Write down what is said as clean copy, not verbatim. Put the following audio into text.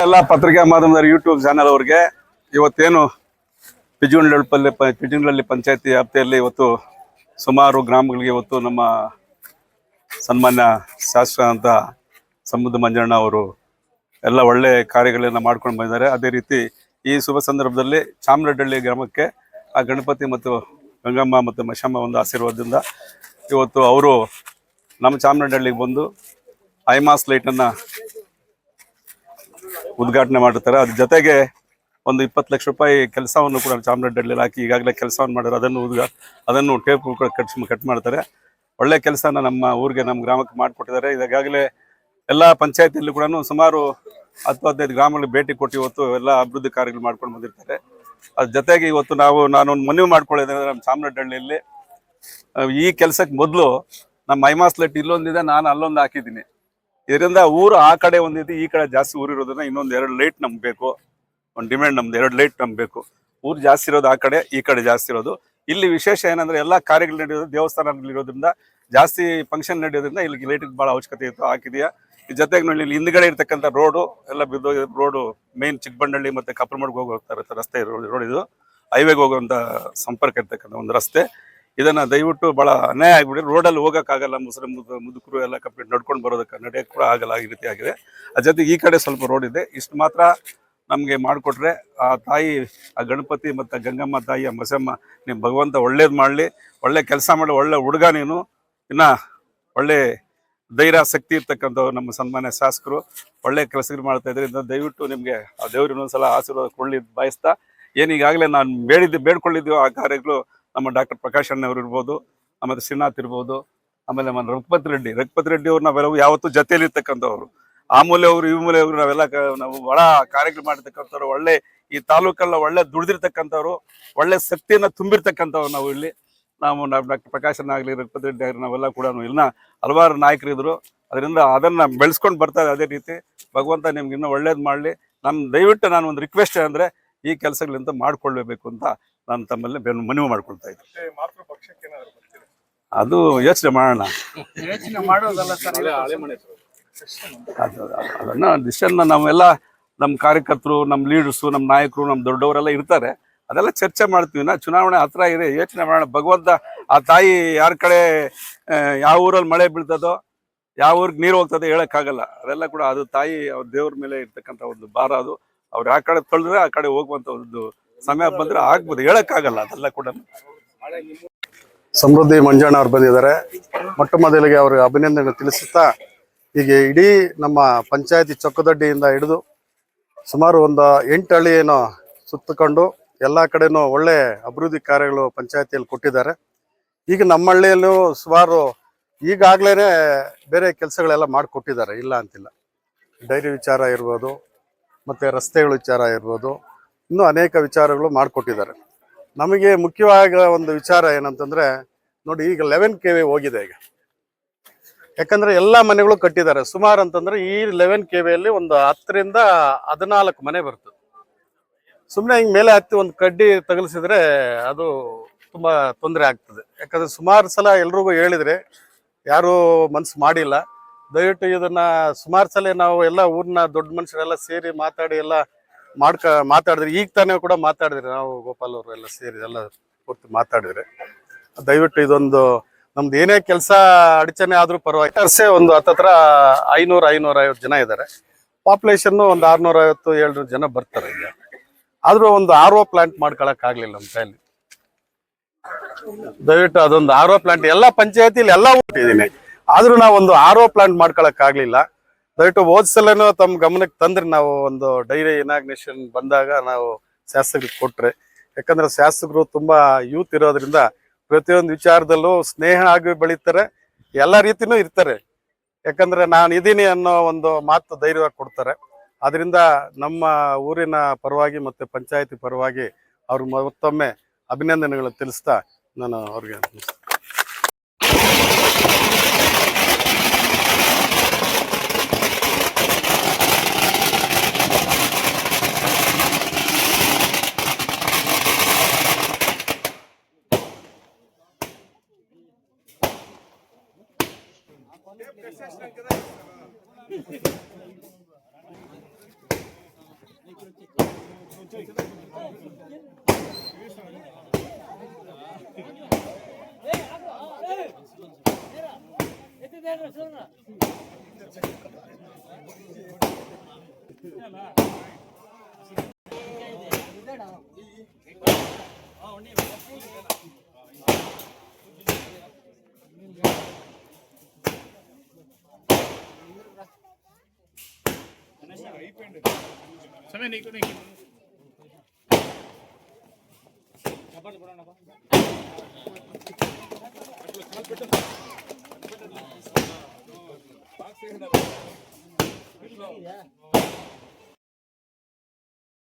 ಎಲ್ಲ ಪತ್ರಿಕಾ ಮಾಧ್ಯಮದ ಯೂಟ್ಯೂಬ್ ಚಾನಲ್ ಅವರಿಗೆ ಇವತ್ತೇನು ಪಿಜುಂಡಳ್ಳಿ ಪಂಚಾಯತಿ ವ್ಯಾಪ್ತಿಯಲ್ಲಿ ಇವತ್ತು ಸುಮಾರು ಗ್ರಾಮಗಳಿಗೆ ಇವತ್ತು ನಮ್ಮ ಸನ್ಮಾನ್ಯ ಶಾಸಕ ಅಂತ ಸಮುದ್ರ ಮಂಜಣ್ಣ ಅವರು ಎಲ್ಲ ಒಳ್ಳೆ ಕಾರ್ಯಗಳನ್ನು ಮಾಡ್ಕೊಂಡು ಬಂದಿದ್ದಾರೆ. ಅದೇ ರೀತಿ ಈ ಶುಭ ಸಂದರ್ಭದಲ್ಲಿ ಚಾಮರಡಹಳ್ಳಿ ಗ್ರಾಮಕ್ಕೆ ಆ ಗಣಪತಿ ಮತ್ತು ಗಂಗಮ್ಮ ಮತ್ತು ಮಶಮ್ಮ ಒಂದು ಆಶೀರ್ವಾದದಿಂದ ಇವತ್ತು ಅವರು ನಮ್ಮ ಚಾಮರಡಹಳ್ಳಿಗೆ ಬಂದು ಐಮಾಸ್ ಲೈಟನ್ನು ಉದ್ಘಾಟನೆ ಮಾಡಿರ್ತಾರೆ. ಅದ್ರ ಜೊತೆಗೆ ಒಂದು 20 ಲಕ್ಷ ರೂಪಾಯಿ ಕೆಲಸವನ್ನು ಕೂಡ ಚಾಮರಾಜನಗರದಲ್ಲಿ ಹಾಕಿ ಈಗಾಗಲೇ ಕೆಲಸವನ್ನು ಮಾಡಿದ್ರು. ಅದನ್ನು ಟೇಪ್ ಕೂಡ ಕಟ್ ಮಾಡ್ತಾರೆ. ಒಳ್ಳೆ ಕೆಲಸನ ನಮ್ಮ ಊರಿಗೆ ನಮ್ಮ ಗ್ರಾಮಕ್ಕೆ ಮಾಡಿಕೊಟ್ಟಿದ್ದಾರೆ. ಈಗಾಗಲೇ ಎಲ್ಲ ಪಂಚಾಯತಿಯಲ್ಲೂ ಕೂಡ ಸುಮಾರು 10-15 ಗ್ರಾಮಗಳಿಗೆ ಭೇಟಿ ಕೊಟ್ಟು ಇವತ್ತು ಎಲ್ಲ ಅಭಿವೃದ್ಧಿ ಕಾರ್ಯಗಳು ಮಾಡ್ಕೊಂಡು ಬಂದಿರ್ತಾರೆ. ಅದ್ರ ಜೊತೆಗೆ ಇವತ್ತು ನಾನೊಂದು ಮನವಿ ಮಾಡ್ಕೊಳ್ಳೋದಂದ್ರೆ ನಮ್ಮ ಚಾಮರಾಜನಗರದಲ್ಲಿ ಈ ಕೆಲಸಕ್ಕೆ ಮೊದಲು ನಮ್ಮ ಐಮಾಸ್ ಲೈಟ್ ಇಲ್ಲೊಂದಿದೆ, ನಾನು ಅಲ್ಲೊಂದು ಹಾಕಿದ್ದೀನಿ. ಇದರಿಂದ ಊರು ಆ ಕಡೆ ಒಂದಿದೆ, ಈ ಕಡೆ ಜಾಸ್ತಿ ಊರಿರೋದ್ರಿಂದ ಇನ್ನೊಂದು 2 ಲೈಟ್ ನಮ್ಗೆ ಬೇಕು. ಒಂದು ಡಿಮ್ಯಾಂಡ್ ನಮ್ದು 2 ಲೈಟ್ ನಮ್ಗೆ ಬೇಕು. ಊರು ಜಾಸ್ತಿ ಇರೋದು ಆ ಕಡೆ, ಈ ಕಡೆ ಜಾಸ್ತಿ ಇರೋದು. ಇಲ್ಲಿ ವಿಶೇಷ ಏನಂದ್ರೆ ಎಲ್ಲ ಕಾರ್ಯಗಳು ನಡೆಯೋದು ದೇವಸ್ಥಾನಗಳಿರೋದ್ರಿಂದ, ಜಾಸ್ತಿ ಫಂಕ್ಷನ್ ನಡೆಯೋದ್ರಿಂದ ಇಲ್ಲಿ ಲೈಟಿಗೆ ಭಾಳ ಅವಶ್ಯಕತೆ ಇತ್ತು, ಹಾಕಿದೆಯಾ. ಈ ಜೊತೆಗೆ ನೋಡಿ ಇಲ್ಲಿ ಹಿಂದ್ಗಡೆ ಇರ್ತಕ್ಕಂಥ ರೋಡು ಎಲ್ಲ ರೋಡು ಮೇನ್ ಚಿಕ್ಕಬಂಡಳ್ಳಿ ಮತ್ತೆ ಕಪ್ಪರಮಡ್ಗೆ ಹೋಗ್ತಾ ಇರುತ್ತೆ ರಸ್ತೆ ರೋಡ್. ಇದು ಹೈವೇಗೆ ಹೋಗುವಂಥ ಸಂಪರ್ಕ ಇರ್ತಕ್ಕಂಥ ಒಂದು ರಸ್ತೆ. ಇದನ್ನ ದಯವಿಟ್ಟು ಭಾಳ ಅನ್ಯಾಯ ಆಗಿಬಿಟ್ಟು ರೋಡಲ್ಲಿ ಹೋಗೋಕ್ಕಾಗಲ್ಲ. ಮುದುಕರು ಎಲ್ಲ ಕಂಪ್ಲೀಟ್ ನಡ್ಕೊಂಡು ಬರೋದಕ್ಕೆ ನಡೆಯೋಕ್ಕೆ ಕೂಡ ಆಗಲ್ಲ, ಈ ರೀತಿ ಆಗಿದೆ. ಅದ್ರ ಜೊತೆಗೆ ಈ ಕಡೆ ಸ್ವಲ್ಪ ರೋಡ್ ಇದೆ. ಇಷ್ಟು ಮಾತ್ರ ನಮಗೆ ಮಾಡಿಕೊಟ್ರೆ ಆ ತಾಯಿ, ಆ ಗಣಪತಿ ಮತ್ತು ಗಂಗಮ್ಮ ತಾಯಿ, ಆ ಮಸಮ್ಮ, ನೀವು ಭಗವಂತ ಒಳ್ಳೇದು ಮಾಡಲಿ, ಒಳ್ಳೆ ಕೆಲಸ ಮಾಡಿ, ಒಳ್ಳೆ ಹುಡುಗ ನೀನು, ಇನ್ನು ಒಳ್ಳೆ ಧೈರ್ಯ ಶಕ್ತಿ ಇರ್ತಕ್ಕಂಥವ್ರು ನಮ್ಮ ಸನ್ಮಾನ್ಯ ಶಾಸಕರು ಒಳ್ಳೆ ಕೆಲಸಗಳು ಮಾಡ್ತಾ ಇದ್ದಾರೆ. ದಯವಿಟ್ಟು ನಿಮಗೆ ಆ ದೇವ್ರು ಇನ್ನೊಂದ್ಸಲ ಆಶೀರ್ವಾದ ಕೊಡಲಿ ಬಯಸ್ತಾ, ಏನೀಗಾಗಲೇ ನಾನು ಬೇಡ್ಕೊಳ್ಳಿದ್ದೀವೋ ಆ ಕಾರ್ಯಗಳು ನಮ್ಮ ಡಾಕ್ಟರ್ ಪ್ರಕಾಶ್ ಅಣ್ಣವ್ರು ಇರ್ಬೋದು, ಆಮೇಲೆ ಶ್ರೀನಾಥ್ ಇರ್ಬೋದು, ಆಮೇಲೆ ರಘುಪತಿ ರೆಡ್ಡಿ ಅವ್ರು ನಾವೆಲ್ಲ ಯಾವತ್ತೂ ಜೊತೆಯಲ್ಲಿ ಇರ್ತಕ್ಕಂಥವ್ರು. ಆ ಮೂಲೆ ಅವರು, ಈ ಮೂಲೆ ಅವರು, ನಾವು ಬಹಳ ಕಾರ್ಯಗಳು ಮಾಡಿರ್ತಕ್ಕಂಥವ್ರು, ಒಳ್ಳೆ ಈ ತಾಲೂಕಲ್ಲ ಒಳ್ಳೆ ದುಡಿದಿರ್ತಕ್ಕಂಥವ್ರು, ಒಳ್ಳೆ ಶಕ್ತಿಯನ್ನ ತುಂಬಿರ್ತಕ್ಕಂಥವ್ರು. ನಾವು ಡಾಕ್ಟರ್ ಪ್ರಕಾಶ್ ಅಣ್ಣ ಆಗಲಿ, ರಘುಪತಿ ರೆಡ್ಡಿ ಆಗಲಿ, ನಾವೆಲ್ಲ ಕೂಡ ಇನ್ನ ಹಲವಾರು ನಾಯಕರು ಇದ್ರು. ಅದರಿಂದ ಅದನ್ನ ಬೆಳೆಸ್ಕೊಂಡು ಬರ್ತಾರೆ. ಅದೇ ರೀತಿ ಭಗವಂತ ನಿಮ್ಗೆ ಇನ್ನೂ ಒಳ್ಳೇದು ಮಾಡಲಿ. ದಯವಿಟ್ಟು ನಾನು ಒಂದು ರಿಕ್ವೆಸ್ಟ್ ಅಂದರೆ ಈ ಕೆಲಸಗಳಿಂದ ಮಾಡ್ಕೊಳ್ಬೇಕು ಅಂತ ನಾನು ತಮ್ಮಲ್ಲಿ ಮನವಿ ಮಾಡ್ಕೊಳ್ತಾ ಇದ್ದೆ. ಅದು ಯೋಚನೆ ಮಾಡೋಣ, ಅದನ್ನ ಡಿಸಿಷನ್ ನಾವೆಲ್ಲ ನಮ್ಮ ಕಾರ್ಯಕರ್ತರು, ನಮ್ಮ ಲೀಡರ್ಸು, ನಮ್ಮ ನಾಯಕರು, ನಮ್ಮ ದೊಡ್ಡವರೆಲ್ಲ ಇರ್ತಾರೆ. ಅದೆಲ್ಲ ಚರ್ಚೆ ಮಾಡ್ತೀವಿ. ಚುನಾವಣೆ ಹತ್ರ ಇದೆ, ಯೋಚನೆ ಮಾಡೋಣ. ಭಗವಂತ ಆ ತಾಯಿ ಯಾರ ಕಡೆ ಯಾವ ಊರಲ್ಲಿ ಮಳೆ ಬೀಳ್ತದೋ, ಯಾವ ಊರಿಗೆ ನೀರು ಹೋಗ್ತದೆ ಹೇಳಕ್ಕಾಗಲ್ಲ. ಅದೆಲ್ಲ ಕೂಡ ಅದು ತಾಯಿ ಅವ್ರ ದೇವ್ರ ಮೇಲೆ ಇರ್ತಕ್ಕಂಥ ಒಂದು ಭಾರ. ಅದು ಅವ್ರು ಆ ಕಡೆ ತೊಳೆದ್ರೆ ಆ ಕಡೆ ಹೋಗುವಂತ ಒಂದು ಸಮಯ ಬಂದ್ರೆ ಆಗ್ಬೋದು, ಹೇಳಕ್ಕಾಗಲ್ಲ. ಅದೆಲ್ಲ ಕೂಡ ಸಮೃದ್ಧಿ ಮಂಜಣ್ಣ ಅವ್ರು ಬಂದಿದ್ದಾರೆ. ಮೊಟ್ಟ ಮೊದಲಿಗೆ ಅವ್ರಿಗೆ ಅಭಿನಂದನೆ ತಿಳಿಸುತ್ತಾ, ಈಗ ಇಡೀ ನಮ್ಮ ಪಂಚಾಯತಿ ಚೊಕ್ಕದೊಡ್ಡಿಯಿಂದ ಹಿಡಿದು ಸುಮಾರು ಒಂದು 8 ಹಳ್ಳಿಯನ್ನು ಸುತ್ತಕೊಂಡು ಎಲ್ಲ ಕಡೆನೂ ಒಳ್ಳೆ ಅಭಿವೃದ್ಧಿ ಕಾರ್ಯಗಳು ಪಂಚಾಯತಿಯಲ್ಲಿ ಕೊಟ್ಟಿದ್ದಾರೆ. ಈಗ ನಮ್ಮ ಹಳ್ಳಿಯಲ್ಲೂ ಸುಮಾರು ಈಗಾಗಲೇ ಬೇರೆ ಕೆಲಸಗಳೆಲ್ಲ ಮಾಡಿಕೊಟ್ಟಿದ್ದಾರೆ, ಇಲ್ಲ ಅಂತಿಲ್ಲ. ಡೈರಿ ವಿಚಾರ ಇರ್ಬೋದು, ಮತ್ತು ರಸ್ತೆಗಳ ವಿಚಾರ ಇರ್ಬೋದು, ಇನ್ನೂ ಅನೇಕ ವಿಚಾರಗಳು ಮಾಡಿಕೊಟ್ಟಿದ್ದಾರೆ. ನಮಗೆ ಮುಖ್ಯವಾದ ಒಂದು ವಿಚಾರ ಏನಂತಂದರೆ, ನೋಡಿ ಈಗ 11 KV ಹೋಗಿದೆ ಈಗ. ಯಾಕಂದರೆ ಎಲ್ಲ ಮನೆಗಳು ಕಟ್ಟಿದ್ದಾರೆ. ಸುಮಾರು ಅಂತಂದರೆ ಈ 11 KVಯಲ್ಲಿ ಒಂದು 10 ರಿಂದ 14 ಮನೆ ಬರ್ತದೆ. ಸುಮ್ಮನೆ ಹಿಂಗೆ ಮೇಲೆ ಹತ್ತಿ ಒಂದು ಕಡ್ಡಿ ತಗಲಿಸಿದ್ರೆ ಅದು ತುಂಬ ತೊಂದರೆ ಆಗ್ತದೆ. ಯಾಕಂದರೆ ಸುಮಾರು ಸಲ ಎಲ್ರಿಗೂ ಹೇಳಿದರೆ ಯಾರೂ ಮನಸ್ಸು ಮಾಡಿಲ್ಲ. ದಯವಿಟ್ಟು ಇದನ್ನು ಸುಮಾರು ಸಲ ನಾವು ಎಲ್ಲ ಊರಿನ ದೊಡ್ಡ ಮನುಷ್ಯರೆಲ್ಲ ಸೇರಿ ಮಾತಾಡಿ ಎಲ್ಲ ಮಾತಾಡಿದ್ರಿ. ಈಗ ತಾನೇ ಕೂಡ ಮಾತಾಡಿದ್ರಿ, ನಾವು ಗೋಪಾಲ್ ಅವರು ಎಲ್ಲ ಸೇರಿ ಎಲ್ಲ ಪೂರ್ತಿ ಮಾತಾಡಿದ್ರೆ. ದಯವಿಟ್ಟು ಇದೊಂದು ನಮ್ದು ಏನೇ ಕೆಲಸ ಅಡಚಣೆ ಆದರೂ ಪರವಾಗಿ ಒಂದು ಹತ್ತತ್ರ 500-550 ಜನ ಇದ್ದಾರೆ. ಪಾಪ್ಯುಲೇಷನ್ನು ಒಂದು 650-700 ಜನ ಬರ್ತಾರೆ. ಈಗ ಆದರೂ ಒಂದು RO ಪ್ಲಾಂಟ್ ಮಾಡ್ಕೊಳಕ್ಕಾಗಲಿಲ್ಲ ನಮ್ಮ ಕೈಯಲ್ಲಿ. ದಯವಿಟ್ಟು ಅದೊಂದು RO ಪ್ಲಾಂಟ್ ಎಲ್ಲ ಪಂಚಾಯತಿಲಿ ಎಲ್ಲ ಹುಟ್ಟಿದ್ದೀನಿ, ಆದರೂ ನಾವು ಒಂದು RO ಪ್ಲಾಂಟ್ ಮಾಡ್ಕೊಳಕ್ಕಾಗಲಿಲ್ಲ. ದಯವಿಟ್ಟು ಹೋದ ಸಲನೂ ತಮ್ಮ ಗಮನಕ್ಕೆ ತಂದ್ರೆ ನಾವು ಒಂದು ಡೈರಿ ಇನಾಗ್ನೇಷನ್ ಬಂದಾಗ ನಾವು ಶಾಸಕರಿಗೆ ಕೊಟ್ರೆ. ಯಾಕಂದ್ರೆ ಶಾಸಕರು ತುಂಬಾ ಯೂತ್ ಇರೋದ್ರಿಂದ ಪ್ರತಿಯೊಂದು ವಿಚಾರದಲ್ಲೂ ಸ್ನೇಹ ಆಗಿ ಬೆಳೀತಾರೆ, ಎಲ್ಲ ರೀತಿನೂ ಇರ್ತಾರೆ. ಯಾಕಂದ್ರೆ ನಾನು ಇದೀನಿ ಅನ್ನೋ ಒಂದು ಮಾತು ಧೈರ್ಯವಾಗಿ ಕೊಡ್ತಾರೆ. ಅದರಿಂದ ನಮ್ಮ ಊರಿನ ಪರವಾಗಿ ಮತ್ತು ಪಂಚಾಯತಿ ಪರವಾಗಿ ಅವ್ರಿಗೆ ಮತ್ತೊಮ್ಮೆ ಅಭಿನಂದನೆಗಳನ್ನು ತಿಳಿಸ್ತಾ ನಾನು ಅವ್ರಿಗೆ समय नहीं को